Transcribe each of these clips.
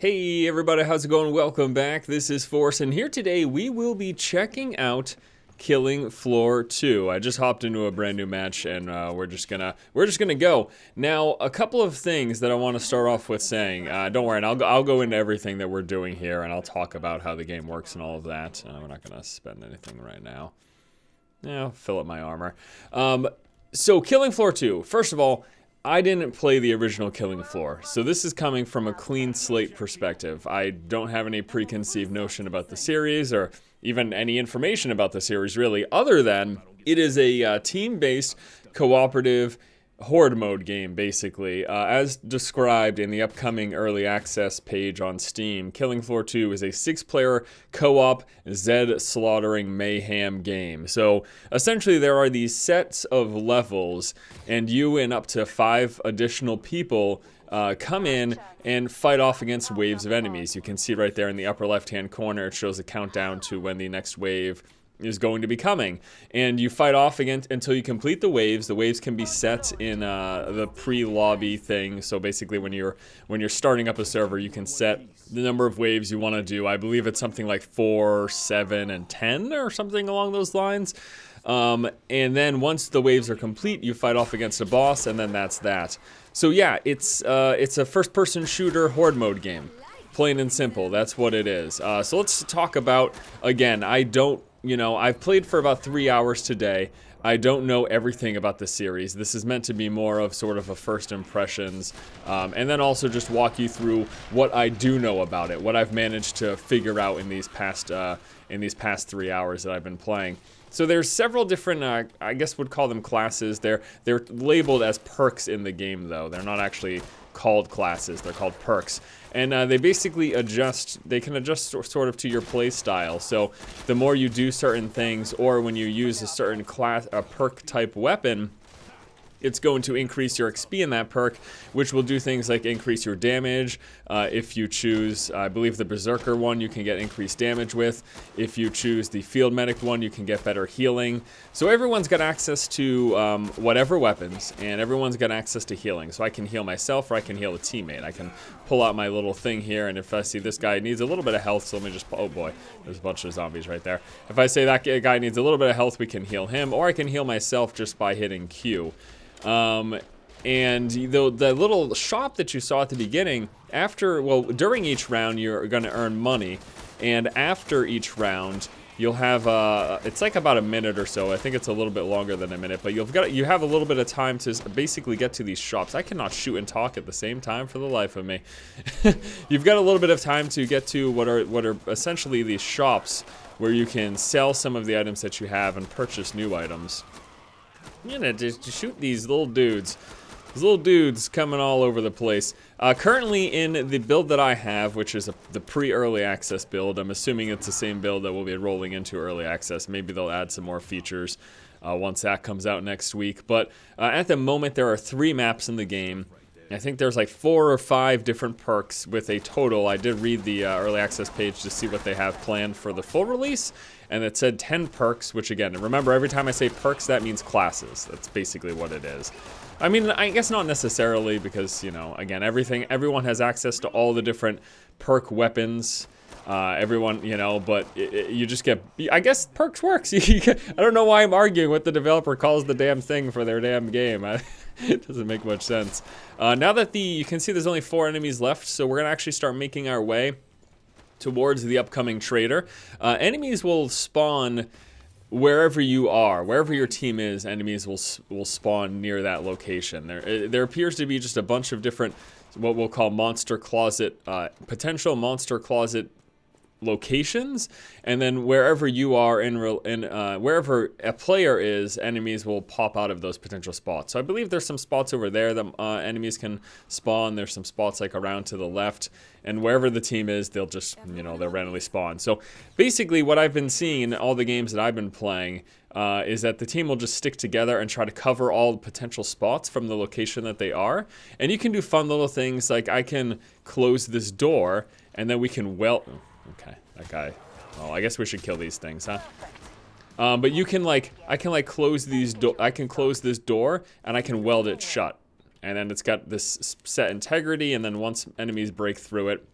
Hey everybody, how's it going? Welcome back. This is Force, and here today we will be checking out Killing Floor 2. I just hopped into a brand new match, and we're just gonna go. Now, a couple of things that I want to start off with saying. Don't worry, and I'll go into everything that we're doing here, and I'll talk about how the game works and all of that. We're not gonna spend anything right now. Yeah, I'll fill up my armor. So Killing Floor 2. First of all, I didn't play the original Killing Floor, so this is coming from a clean slate perspective. I don't have any preconceived notion about the series or even any information about the series really, other than it is a team-based cooperative horde mode game, basically. As described in the upcoming early access page on Steam, Killing Floor 2 is a 6-player co-op Zed slaughtering mayhem game. So essentially there are these sets of levels, and you and up to 5 additional people come in and fight off against waves of enemies. You can see right there in the upper left-hand corner, it shows a countdown to when the next wave is going to be coming, and you fight off again until you complete the waves. The waves can be set in the pre-lobby thing. So basically, when you're starting up a server, you can set the number of waves you want to do. I believe it's something like 4, 7, and 10, or something along those lines. And then once the waves are complete, you fight off against a boss, and then that's that. So yeah, it's a first-person shooter horde mode game, plain and simple. That's what it is. So let's talk about, again, I've played for about 3 hours today. I don't know everything about the series. This is meant to be more of sort of a first impressions, and then also just walk you through what I do know about it, what I've managed to figure out in these past 3 hours that I've been playing. So there's several different, I guess would call them classes. They're labeled as perks in the game, though. They're not actually called classes, they're called perks. And they basically they can adjust sort of to your play style. So the more you do certain things, or when you use a certain class, a perk type weapon, it's going to increase your XP in that perk, which will do things like increase your damage. If you choose, I believe the Berserker one, you can get increased damage with. If you choose the Field Medic one, you can get better healing. So everyone's got access to whatever weapons, and everyone's got access to healing. So I can heal myself, or I can heal a teammate. I can pull out my little thing here, and if I see this guy needs a little bit of health, so let me just, oh boy, there's a bunch of zombies right there. If I say that guy needs a little bit of health, we can heal him, or I can heal myself just by hitting Q. And the little shop that you saw at the beginning, during each round you're going to earn money, and after each round you'll have it's like about a minute or so. I think it's a little bit longer than a minute, but you have a little bit of time to basically get to these shops. I cannot shoot and talk at the same time for the life of me. You've got a little bit of time to get to what are essentially these shops where you can sell some of the items that you have and purchase new items. I'm gonna just shoot these little dudes. These little dudes coming all over the place. Currently in the build that I have, which is the pre-early access build, I'm assuming it's the same build that we'll be rolling into early access. Maybe they'll add some more features once that comes out next week. But at the moment, there are 3 maps in the game. I think there's like 4 or 5 different perks with a total. I did read the early access page to see what they have planned for the full release, and it said 10 perks, which again, remember every time I say perks, that means classes. That's basically what it is. I mean, I guess not necessarily, because, you know, again, everyone has access to all the different perk weapons. Everyone, you know, but you just get, I guess perks works. I don't know why I'm arguing what the developer calls the damn thing for their damn game. It doesn't make much sense. Now that you can see there's only 4 enemies left, so we're gonna actually start making our way towards the upcoming trader. Enemies will spawn wherever you are, wherever your team is. Enemies will spawn near that location. There appears to be just a bunch of different, what we'll call monster closet, potential monster closet locations, and then wherever you are wherever a player is, enemies will pop out of those potential spots. So I believe there's some spots over there that enemies can spawn. There's some spots like around to the left, and wherever the team is, they'll just, you know, they'll randomly spawn. So basically what I've been seeing in all the games that I've been playing is that the team will just stick together and try to cover all the potential spots from the location that they are. And you can do fun little things like I can close this door, and then we can okay, that guy. Oh, I guess we should kill these things, huh? But you can I can close this door, and I can weld it shut. And then it's got this set integrity, and then once enemies break through it,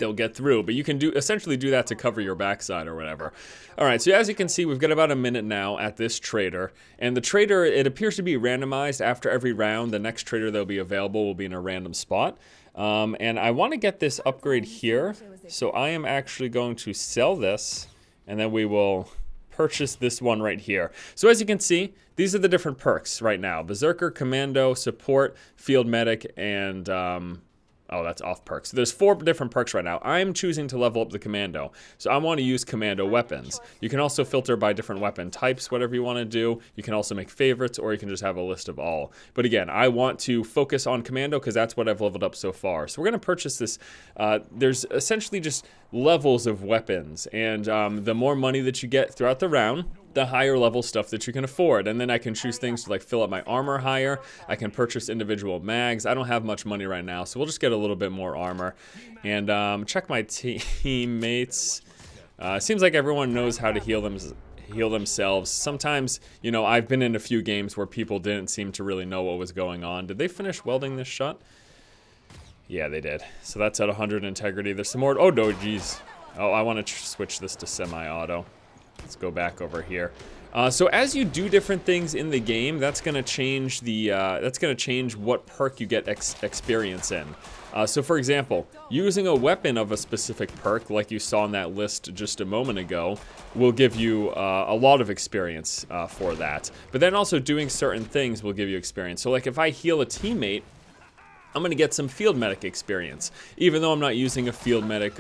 they'll get through, but you can essentially do that to cover your backside or whatever. All right, so as you can see, we've got about a minute now at this trader, and the trader, it appears to be randomized after every round. The next trader that'll be available will be in a random spot, and I want to get this upgrade here, so I am actually going to sell this, and then we will purchase this one right here. So as you can see, these are the different perks right now: Berserker, Commando, Support, Field Medic, and oh, that's off perks. So there's 4 different perks right now. I'm choosing to level up the Commando, so I want to use Commando weapons. You can also filter by different weapon types, whatever you want to do. You can also make favorites, or you can just have a list of all. But again, I want to focus on Commando because that's what I've leveled up so far. So we're going to purchase this. There's essentially just levels of weapons, and the more money that you get throughout the round, the higher level stuff that you can afford. And then I can choose things to like fill up my armor higher. I can purchase individual mags. I don't have much money right now, so we'll just get a little bit more armor. And check my teammates. Seems like everyone knows how to heal themselves. Sometimes, you know, I've been in a few games where people didn't seem to really know what was going on. Did they finish welding this shot? Yeah, they did. So that's at 100 integrity. There's some more. Oh, no, geez. Oh, I want to switch this to semi-auto. Let's go back over here. So as you do different things in the game, that's going to change what perk you get experience in. So for example, using a weapon of a specific perk, like you saw in that list just a moment ago, will give you a lot of experience for that. But then also doing certain things will give you experience. So like if I heal a teammate, I'm going to get some field medic experience, even though I'm not using a field medic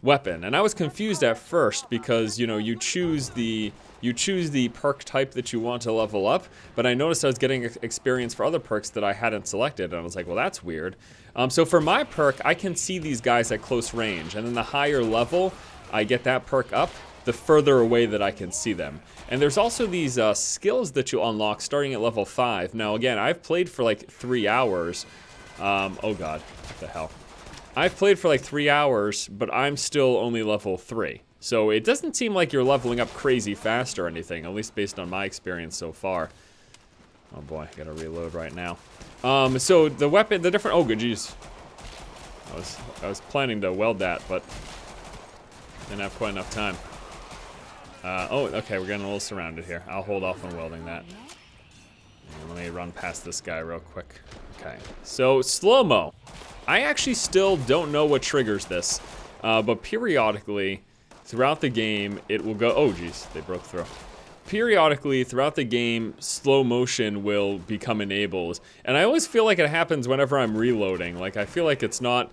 weapon. And I was confused at first because, you know, you choose the perk type that you want to level up, but I noticed I was getting experience for other perks that I hadn't selected, and I was like, well, that's weird. So for my perk, I can see these guys at close range, and then the higher level I get that perk up, the further away that I can see them. And there's also these skills that you unlock starting at level 5. Now again, I've played for like 3 hours. Oh god, what the hell? I've played for like 3 hours, but I'm still only level 3. So it doesn't seem like you're leveling up crazy fast or anything, at least based on my experience so far. Oh boy, I gotta reload right now. So the weapon, the different, oh good geez. I was planning to weld that, but didn't have quite enough time. Oh, okay, we're getting a little surrounded here. I'll hold off on welding that. And let me run past this guy real quick. Okay, so slow-mo. I actually still don't know what triggers this, but periodically throughout the game it will go, oh geez, they broke through. Periodically throughout the game, slow motion will become enabled, and I always feel like it happens whenever I'm reloading. Like I feel like it's not,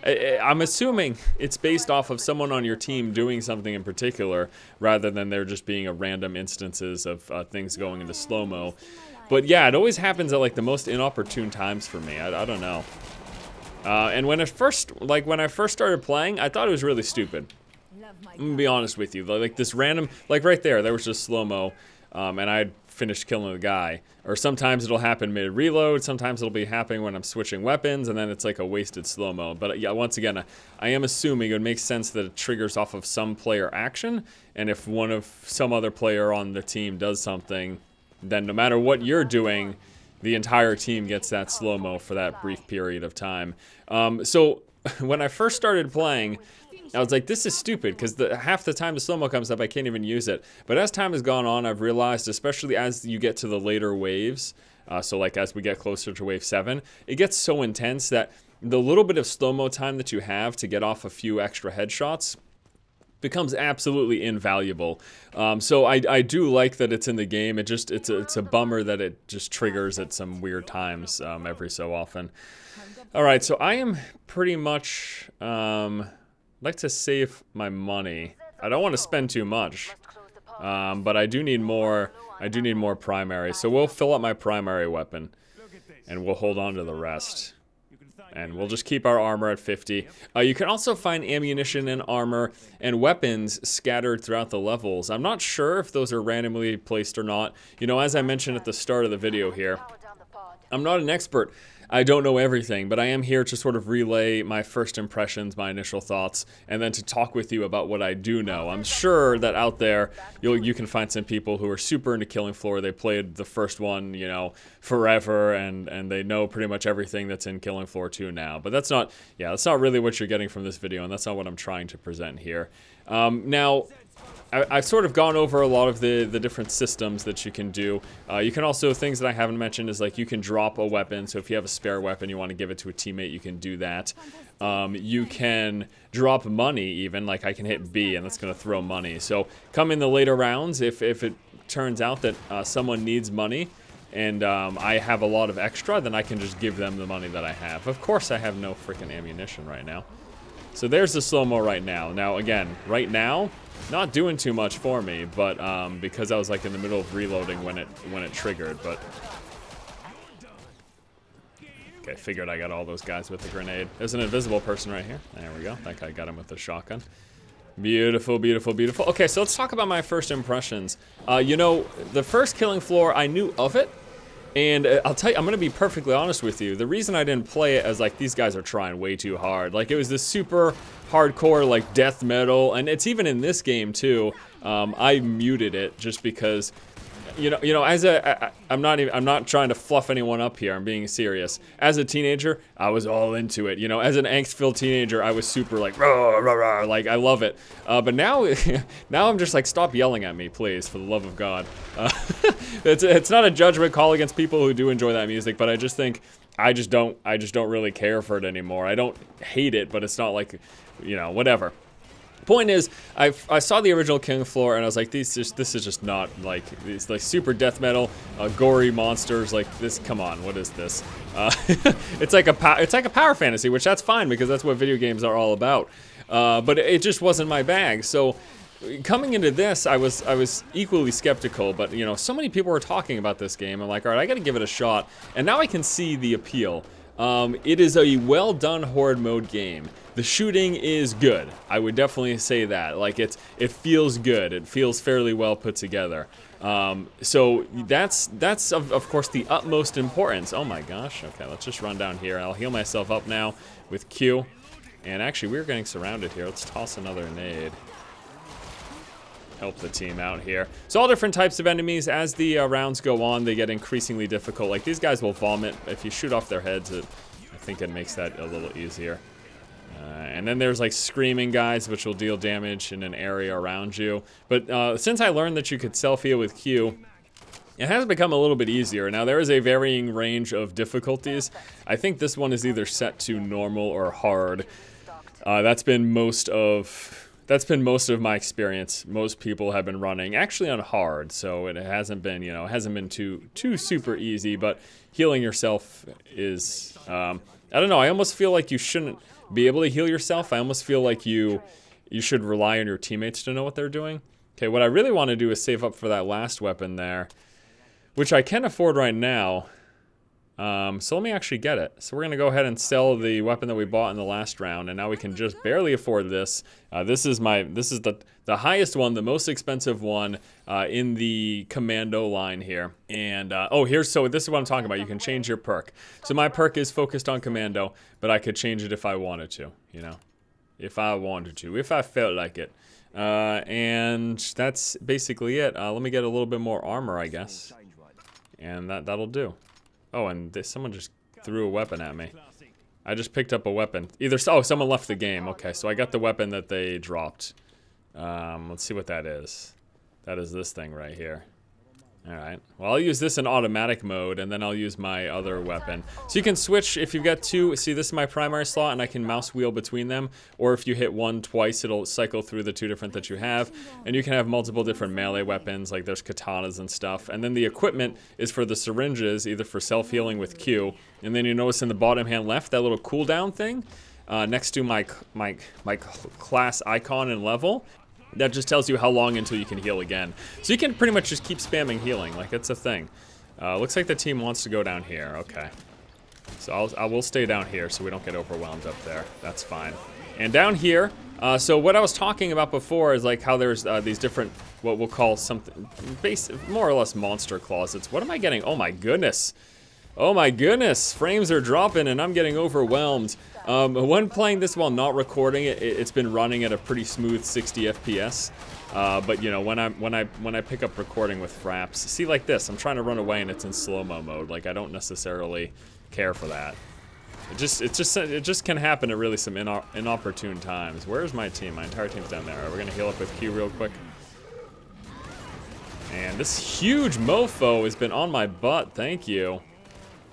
I'm assuming it's based off of someone on your team doing something in particular, rather than there just being a random instances of things going into slow-mo. But yeah, it always happens at like the most inopportune times for me. I don't know. And when I first started playing, I thought it was really stupid. I'm gonna be honest with you. Like this random, like right there was just slow-mo, and I'd finished killing the guy. Or sometimes it'll happen mid-reload, sometimes it'll be happening when I'm switching weapons, and then it's like a wasted slow-mo. But yeah, once again, I am assuming it would make sense that it triggers off of some player action, and if some other player on the team does something, then no matter what you're doing, the entire team gets that slow-mo for that brief period of time. So when I first started playing, I was like, this is stupid, because half the time the slow-mo comes up, I can't even use it. But as time has gone on, I've realized, especially as you get to the later waves, so like as we get closer to wave 7, it gets so intense that the little bit of slow-mo time that you have to get off a few extra headshots becomes absolutely invaluable. So I do like that it's in the game. It's a bummer that it just triggers at some weird times every so often. All right, so I am pretty much like to save my money. I don't want to spend too much, but I do need more. I do need more primary. So we'll fill up my primary weapon, and we'll hold on to the rest. And we'll just keep our armor at 50. You can also find ammunition and armor and weapons scattered throughout the levels. I'm not sure if those are randomly placed or not. You know, as I mentioned at the start of the video here, I'm not an expert I don't know everything, but I am here to sort of relay my first impressions, my initial thoughts, and then to talk with you about what I do know. I'm sure that out there you can find some people who are super into Killing Floor. They played the first one, you know, forever, and they know pretty much everything that's in Killing Floor 2 now. But that's not really what you're getting from this video, and that's not what I'm trying to present here. Now, I've sort of gone over a lot of the different systems that you can do. You can also, things that I haven't mentioned is like you can drop a weapon. So if you have a spare weapon, you want to give it to a teammate, you can do that. You can drop money even, like I can hit B and that's going to throw money. So come in the later rounds, if it turns out that someone needs money and I have a lot of extra, then I can just give them the money that I have. Of course I have no freaking ammunition right now. So there's the slow-mo right now. Now again, right now, not doing too much for me, but because I was like in the middle of reloading when it triggered, but okay, figured I got all those guys with the grenade. There's an invisible person right here. There we go. That guy got him with the shotgun. Beautiful, beautiful, beautiful. Okay, so let's talk about my first impressions. You know, the first Killing Floor, I knew of it. And I'll tell you, I'm gonna be perfectly honest with you. The reason I didn't play it as like, these guys are trying way too hard. Like, it was this super hardcore, like, death metal, and it's even in this game too. I muted it just because, you know, as I'm not trying to fluff anyone up here. I'm being serious. As a teenager, I was all into it. You know, as an angst-filled teenager, I was super like, rah, rah, rah, like, I love it. But now, now I'm just like, stop yelling at me, please, for the love of God. It's not a judgment call against people who do enjoy that music, but I just think I just don't really care for it anymore. I don't hate it, but it's not like, you know, whatever. Point is, I saw the original Killing Floor and I was like, this is just not like these like super death metal, gory monsters like this. Come on, what is this? It's like a power fantasy, which that's fine because that's what video games are all about. But it just wasn't my bag. So coming into this, I was equally skeptical. But you know, so many people were talking about this game. I'm like, all right, I got to give it a shot. And now I can see the appeal. It is a well done horde mode game. The shooting is good. I would definitely say that. Like it feels good. It feels fairly well put together. So that's of course the utmost importance. Oh my gosh. Okay, let's just run down here. I'll heal myself up now with Q. And actually, we're getting surrounded here. Let's toss another nade. Help the team out here. So all different types of enemies. As the rounds go on, they get increasingly difficult. Like these guys will vomit. If you shoot off their heads, I think it makes that a little easier. And then there's like screaming guys, which will deal damage in an area around you. But since I learned that you could self-heal with Q, it has become a little bit easier. Now there is a varying range of difficulties. I think this one is either set to normal or hard. That's been most of my experience. Most people have been running actually on hard, so it hasn't been, you know, it hasn't been too super easy. But healing yourself is, I don't know. I almost feel like you shouldn't be able to heal yourself. I almost feel like you should rely on your teammates to know what they're doing. Okay, what I really want to do is save up for that last weapon there, which I can afford right now. So let me actually get it. So we're gonna go ahead and sell the weapon that we bought in the last round, and now we can just barely afford this. This is the highest one, the most expensive one in the commando line here. And so this is what I'm talking about. You can change your perk. So my perk is focused on commando, but I could change it if I wanted to. You know, if I wanted to, if I felt like it. And that's basically it. Let me get a little bit more armor, I guess, and that'll do. Oh, and someone just threw a weapon at me. I just picked up a weapon. Someone left the game. Okay, so I got the weapon that they dropped. Let's see what that is. That is this thing right here. Alright, well I'll use this in automatic mode and then I'll use my other weapon. So you can switch if you've got two, see this is my primary slot and I can mouse wheel between them, or if you hit one twice it'll cycle through the two different that you have, and you can have multiple different melee weapons, like there's katanas and stuff, and then the equipment is for the syringes, either for self-healing with Q, and then you notice in the bottom hand left that little cooldown thing next to my class icon and level. That just tells you how long until you can heal again. So you can pretty much just keep spamming healing, like it's a thing. Looks like the team wants to go down here, okay. So I will stay down here so we don't get overwhelmed up there, that's fine. And down here, so what I was talking about before is like how there's these different, what we'll call something, more or less monster closets. What am I getting? Oh my goodness. Oh my goodness, frames are dropping and I'm getting overwhelmed. When playing this while not recording it, it's been running at a pretty smooth 60 FPS. But you know, when I pick up recording with fraps, see like this, I'm trying to run away and it's in slow-mo mode. Like I don't necessarily care for that. It just can happen at really some inopportune times. Where's my team? My entire team's down there. All right, we're gonna heal up with Q real quick. And this huge mofo has been on my butt. Thank you.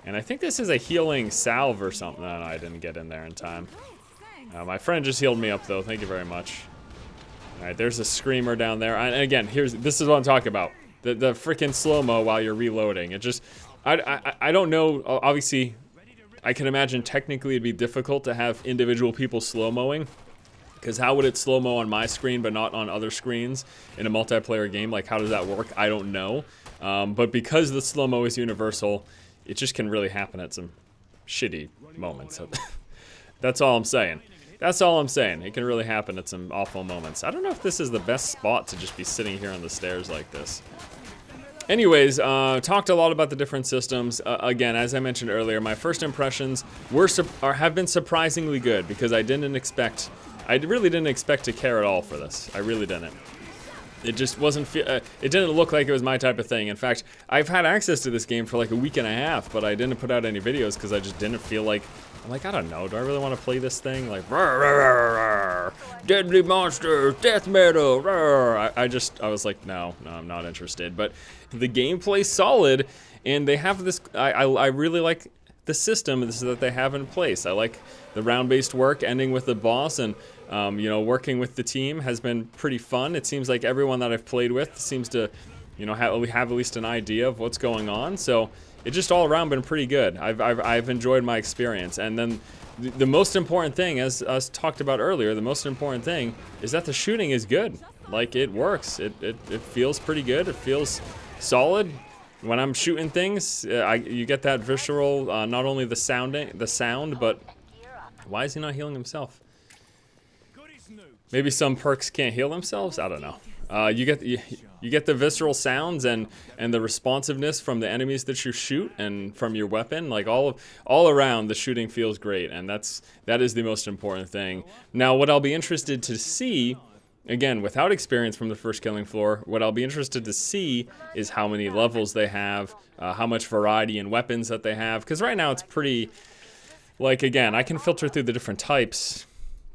And I think this is a healing salve or something. No, I didn't get in there in time. My friend just healed me up though. Thank you very much. All right, there's a screamer down there. And again, this is what I'm talking about. The freaking slow-mo while you're reloading. It just, I don't know. Obviously, I can imagine technically it'd be difficult to have individual people slow-moing. Because how would it slow-mo on my screen but not on other screens in a multiplayer game? Like, how does that work? I don't know. But because the slow-mo is universal, it just can really happen at some shitty moments. That's all I'm saying. That's all I'm saying. It can really happen at some awful moments. I don't know if this is the best spot to just be sitting here on the stairs like this. Anyways, talked a lot about the different systems. Again, as I mentioned earlier, my first impressions have been surprisingly good because I really didn't expect to care at all for this. I really didn't. It just wasn't, it didn't look like it was my type of thing. In fact, I've had access to this game for like a week and a half, but I didn't put out any videos because I just didn't feel like, I'm like, I don't know, do I really want to play this thing? Like, rawr, rawr, rawr, deadly monsters, death metal, rawr. I was like, no, I'm not interested. But the gameplay's solid, and they have this, I really like the system that they have in place. I like the round-based work, ending with the boss, and you know, working with the team has been pretty fun. It seems like everyone that I've played with seems to, you know, have at least an idea of what's going on. So it just all around been pretty good. I've enjoyed my experience. And then the most important thing, as us talked about earlier, the most important thing is that the shooting is good. Like, it works. It feels pretty good. It feels solid. When I'm shooting things, you get that visceral, not only the sound, but why is he not healing himself? Maybe some perks can't heal themselves? I don't know. You get the visceral sounds and the responsiveness from the enemies that you shoot and from your weapon. Like all around, the shooting feels great, and that is the most important thing. Now, what I'll be interested to see, again, without experience from the first Killing Floor, what I'll be interested to see is how many levels they have, how much variety in weapons that they have. Because right now it's pretty, like, again, I can filter through the different types,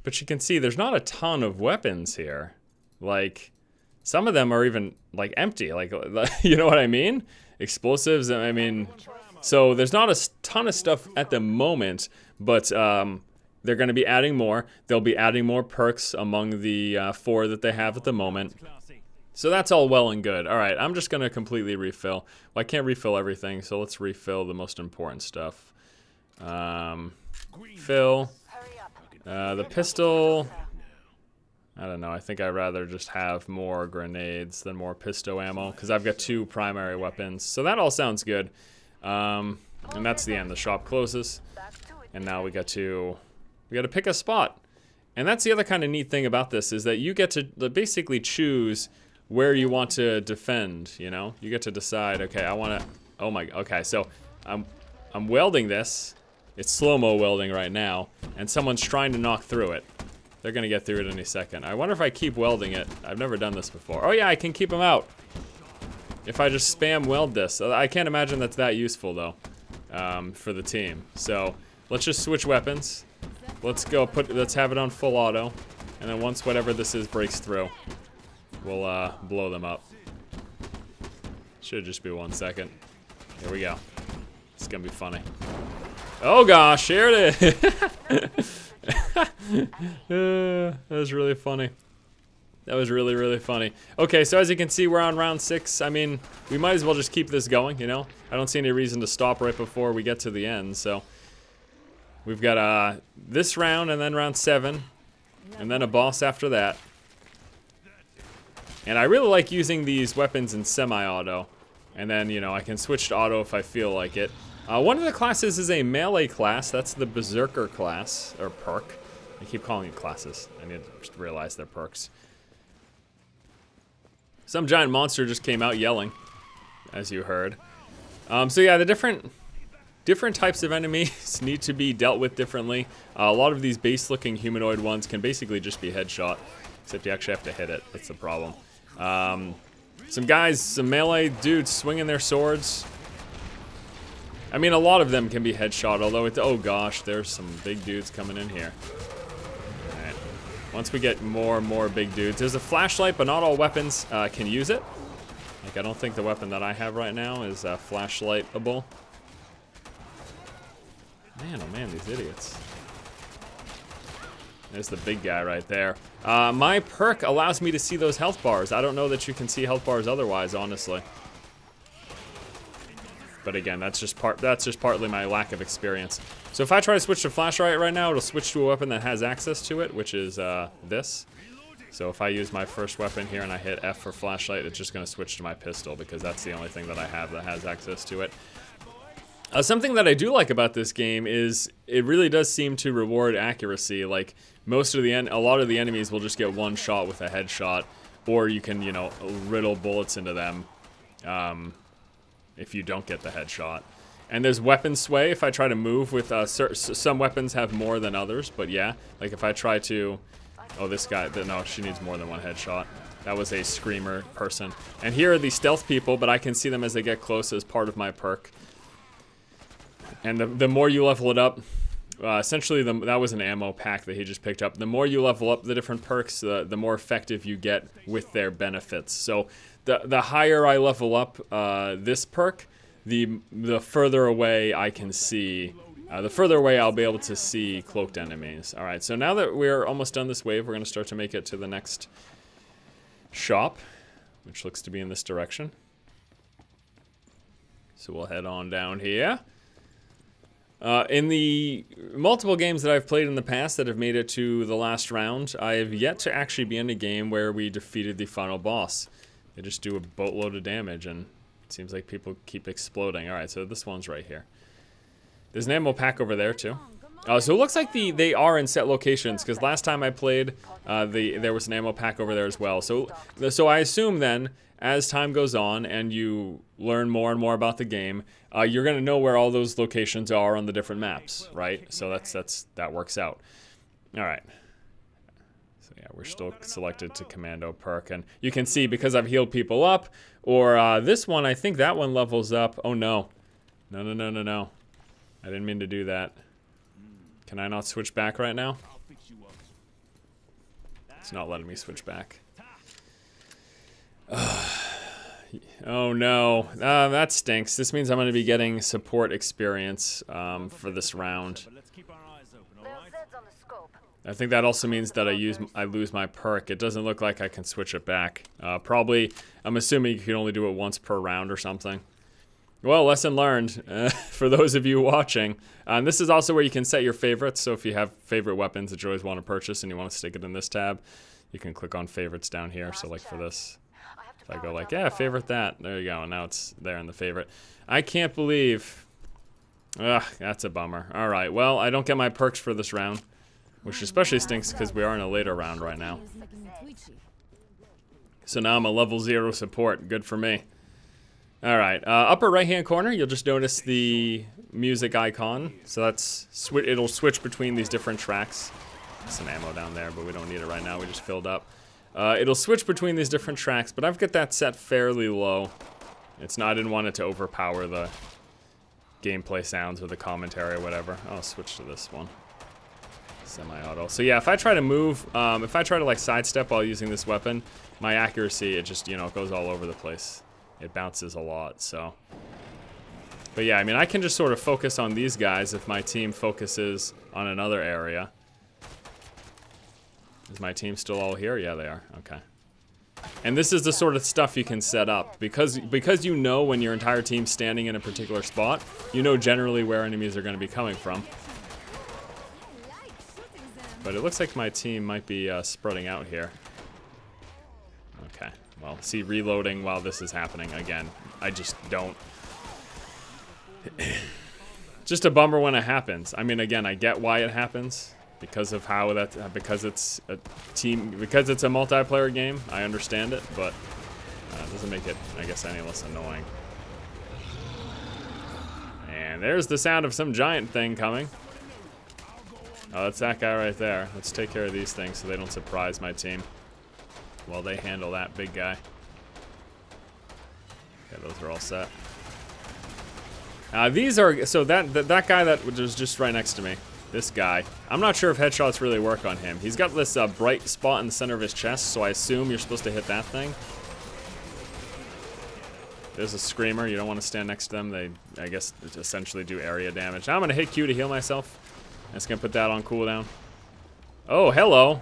but you can see there's not a ton of weapons here. Like, some of them are even, like, empty. Like, you know what I mean? Explosives, I mean, so there's not a ton of stuff at the moment, but they're going to be adding more. They'll be adding more perks among the 4 that they have at the moment. So that's all well and good. All right, I'm just going to completely refill. Well, I can't refill everything, so let's refill the most important stuff. Fill. The pistol, I don't know, I think I'd rather just have more grenades than more pistol ammo, because I've got 2 primary weapons. So that all sounds good. And that's the end. The shop closes, and now we got to pick a spot. And that's the other kind of neat thing about this, is that you get to basically choose where you want to defend, you know? You get to decide, okay, I want to, oh my, okay, so I'm welding this. It's slow-mo welding right now, and someone's trying to knock through it. They're gonna get through it any second. I wonder if I keep welding it. I've never done this before. Oh yeah, I can keep them out. If I just spam weld this. I can't imagine that's that useful though, for the team. So let's just switch weapons. Let's have it on full auto, and then once whatever this is breaks through, we'll blow them up. Should just be 1 second. Here we go. It's gonna be funny. Oh gosh, here it is. That was really funny. That was really, really funny. Okay, so as you can see, we're on round 6. I mean, we might as well just keep this going, you know? I don't see any reason to stop right before we get to the end, so. We've got this round, and then round 7, and then a boss after that. And I really like using these weapons in semi-auto. And then, you know, I can switch to auto if I feel like it. One of the classes is a melee class. That's the Berserker class, or perk. I keep calling it classes. I need to just realize they're perks. Some giant monster just came out yelling, as you heard. So yeah, the different different types of enemies need to be dealt with differently. A lot of these base-looking humanoid ones can basically just be headshot, except you actually have to hit it. That's the problem. Some guys, some melee dudes swinging their swords. I mean, a lot of them can be headshot, although it's, oh gosh, there's some big dudes coming in here. All right. Once we get more and more big dudes, there's a flashlight, but not all weapons can use it. Like, I don't think the weapon that I have right now is flashlightable. Man, oh man, these idiots. There's the big guy right there. My perk allows me to see those health bars. I don't know that you can see health bars otherwise, honestly. But again, that's just partly my lack of experience. So if I try to switch to flashlight right now, it'll switch to a weapon that has access to it, which is this. So if I use my first weapon here and I hit F for flashlight, it's just going to switch to my pistol because that's the only thing that I have that has access to it. Something that I do like about this game is it really does seem to reward accuracy. Like a lot of the enemies will just get one shot with a headshot, or you can, you know, riddle bullets into them if you don't get the headshot. And there's weapon sway if I try to move with some weapons have more than others, but yeah, like if I try to, oh, this guy, no, she needs more than one headshot. That was a screamer person. And here are the stealth people, but I can see them as they get close as part of my perk. And the more you level it up, essentially that was an ammo pack that he just picked up. The more you level up the different perks, the more effective you get with their benefits. So the higher I level up this perk, the further away I can see, the further away I'll be able to see cloaked enemies. All right, so now that we're almost done this wave, we're going to start to make it to the next shop, which looks to be in this direction. So we'll head on down here. In the multiple games that I've played in the past that have made it to the last round, I have yet to actually be in a game where we defeated the final boss. They just do a boatload of damage, and it seems like people keep exploding. All right, so this one's right here. There's an ammo pack over there, too. So it looks like they are in set locations, because last time I played, there was an ammo pack over there as well. So I assume then, as time goes on and you learn more and more about the game, you're going to know where all those locations are on the different maps, right? So that works out. All right. So yeah, we're still selected to Commando perk, and you can see because I've healed people up, or this one, I think that one levels up. Oh no. No. I didn't mean to do that. Can I not switch back right now? It's not letting me switch back. Oh no, that stinks. This means I'm going to be getting support experience for this round. I think that also means that I lose my perk. It doesn't look like I can switch it back. Probably, I'm assuming you can only do it once per round or something. Well, lesson learned for those of you watching. And this is also where you can set your favorites. So if you have favorite weapons that you always want to purchase and you want to stick it in this tab, you can click on favorites down here. So like for this, if I go like, yeah, favorite that. There you go. And now it's there in the favorite. I can't believe. Ugh, that's a bummer. All right. Well, I don't get my perks for this round, which especially stinks because we are in a later round right now. So now I'm a level 0 support. Good for me. All right, upper right-hand corner, you'll just notice the music icon. So it'll switch between these different tracks. Some ammo down there, but we don't need it right now. We just filled up. It'll switch between these different tracks, but I've got that set fairly low. I didn't want it to overpower the gameplay sounds or the commentary or whatever. I'll switch to this one. Semi-auto. So yeah, if I try to move, if I try to like sidestep while using this weapon, my accuracy, it just, you know, it goes all over the place. It bounces a lot, so. But yeah, I mean, I can just sort of focus on these guys if my team focuses on another area. Is my team still all here? Yeah, they are. Okay. And this is the sort of stuff you can set up. Because you know when your entire team's standing in a particular spot, you know generally where enemies are going to be coming from. But it looks like my team might be spreading out here. Okay. Well, see, reloading while this is happening again. I just don't. Just a bummer when it happens. I mean, again, I get why it happens because of how because it's a multiplayer game. I understand it, but it doesn't make it, I guess, any less annoying. And there's the sound of some giant thing coming. Oh, that's that guy right there. Let's take care of these things so they don't surprise my team while they handle that big guy. Okay, those are all set. These are, so that guy that was just right next to me, this guy, I'm not sure if headshots really work on him. He's got this bright spot in the center of his chest, so I assume you're supposed to hit that thing. There's a screamer. You don't want to stand next to them. They, I guess, essentially do area damage. Now I'm going to hit Q to heal myself. That's going to put that on cooldown. Oh, hello.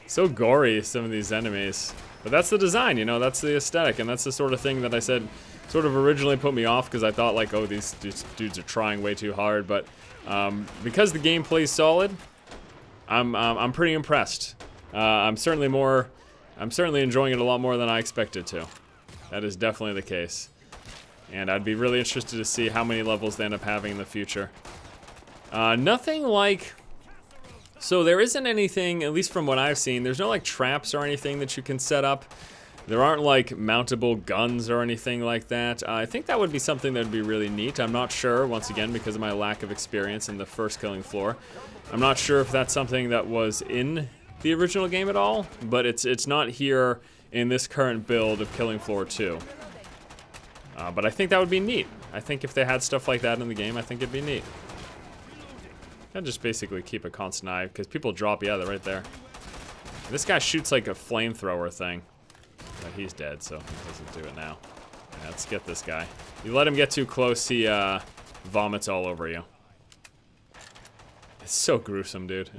So gory, some of these enemies. But that's the design, you know, that's the aesthetic, and that's the sort of thing that I said sort of originally put me off because I thought, like, oh, these dudes are trying way too hard. But because the gameplay's solid, I'm pretty impressed. I'm certainly enjoying it a lot more than I expected to. That is definitely the case. And I'd be really interested to see how many levels they end up having in the future. Nothing like... So there isn't anything, at least from what I've seen, there's no like traps or anything that you can set up. There aren't like mountable guns or anything like that. I think that would be something that would be really neat. I'm not sure, once again, because of my lack of experience in the first Killing Floor. I'm not sure if that's something that was in the original game at all, but it's not here in this current build of Killing Floor 2. But I think that would be neat. I think if they had stuff like that in the game, I think it'd be neat. I'd just basically keep a constant eye, because people drop, yeah, they're right there. This guy shoots like a flamethrower thing. But he's dead, so he doesn't do it now. Yeah, let's get this guy. You let him get too close, he vomits all over you. It's so gruesome, dude.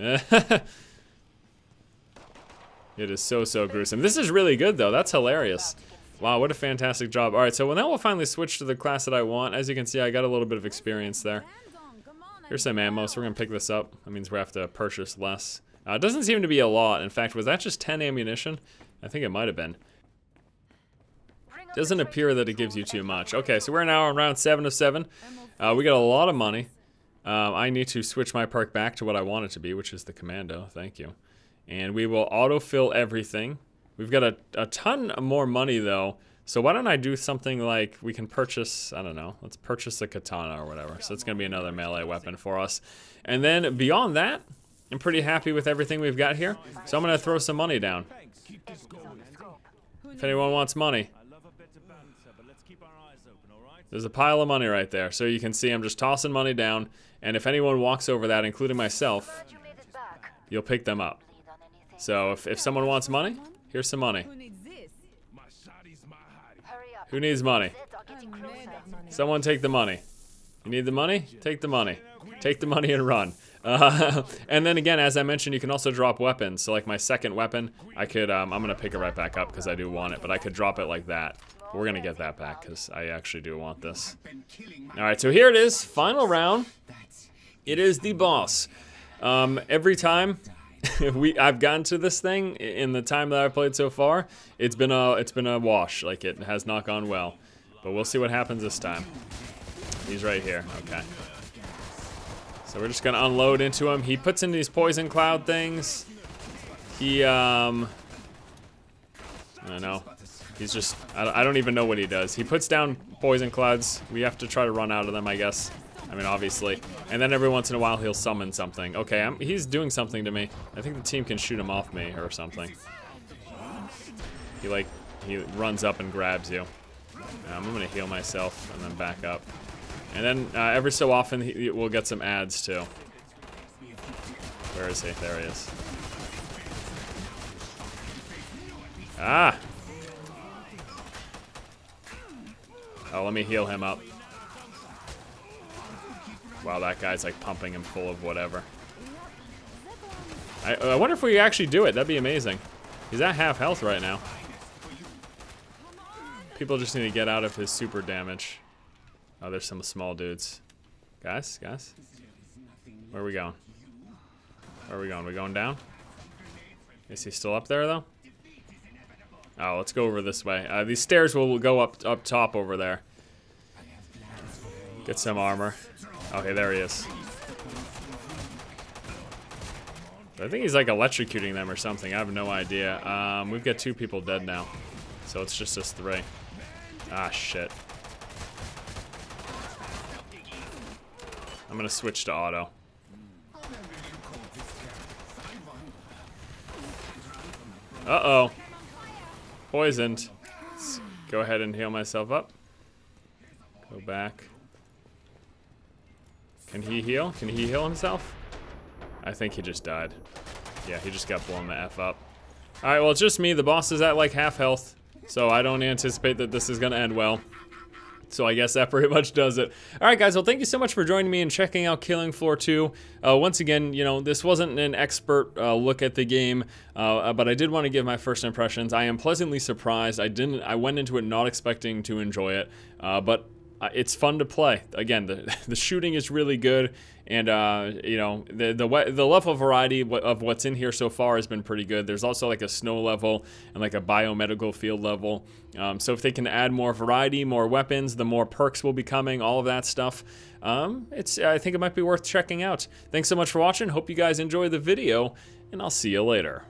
It is so gruesome. This is really good, though. That's hilarious. Wow, what a fantastic job. All right, so now we'll finally switch to the class that I want. As you can see, I got a little bit of experience there. Here's some ammo, so we're gonna pick this up. That means we have to purchase less. It doesn't seem to be a lot. In fact, was that just 10 ammunition? I think it might have been. Doesn't appear that it gives you too much. Okay, so we're now around 7 of 7. We got a lot of money. I need to switch my perk back to what I want it to be, which is the commando. Thank you. And we will autofill everything. We've got a ton more money, though. So why don't I do something like we can purchase, I don't know, let's purchase a katana or whatever. So it's going to be another melee weapon for us. And then beyond that, I'm pretty happy with everything we've got here. So I'm going to throw some money down. If anyone wants money. There's a pile of money right there. So you can see I'm just tossing money down. And if anyone walks over that, including myself, you'll pick them up. So if someone wants money, here's some money. Who needs money? Someone take the money. You need the money? Take the money. Take the money and run. And then again, as I mentioned, you can also drop weapons. So like my second weapon, I could, I'm gonna pick it right back up because I do want it, but I could drop it like that. We're gonna get that back because I actually do want this. All right, so here it is, final round. It is the boss. Every time I've gotten to this thing in the time that I've played so far, it's been a wash. Like, it has not gone well, but we'll see what happens this time. He's right here. Okay, so we're just gonna unload into him. He puts in these poison cloud things. He I don't know. He's just, I don't even know what he does. He puts down poison clouds. We have to try to run out of them, I guess. I mean, obviously. And then every once in a while, he'll summon something. Okay, he's doing something to me. I think the team can shoot him off me or something. He runs up and grabs you. I'm gonna heal myself and then back up. And then every so often, we'll get some ads too. Where is he? There he is. Ah! Oh, let me heal him up. Wow, that guy's like pumping him full of whatever. I wonder if we actually do it. That'd be amazing. He's at half health right now. People just need to get out of his super damage. Oh, there's some small dudes. Guys? Where are we going? Where are we going? We going down? Is he still up there, though? Oh, let's go over this way. These stairs will go up top over there. Get some armor. Okay, there he is. I think he's like electrocuting them or something. I have no idea. We've got 2 people dead now. So it's just us 3. Ah, shit. I'm gonna switch to auto. Uh-oh. Poisoned. Let's go ahead and heal myself up. Go back. Can he heal? Can he heal himself? I think he just died. Yeah, he just got blown the F up. Alright, well, it's just me. The boss is at like half health, so I don't anticipate that this is gonna end well. So I guess that pretty much does it. All right, guys, well, thank you so much for joining me and checking out Killing Floor 2. Once again, you know, this wasn't an expert look at the game, but I did want to give my first impressions. I am pleasantly surprised. I went into it not expecting to enjoy it, but it's fun to play. Again, the shooting is really good, and you know, the level variety of what's in here so far has been pretty good. There's also like a snow level and like a biomedical field level. So if they can add more variety, more weapons, the more perks will be coming, all of that stuff. I think it might be worth checking out. Thanks so much for watching. Hope you guys enjoy the video, and I'll see you later.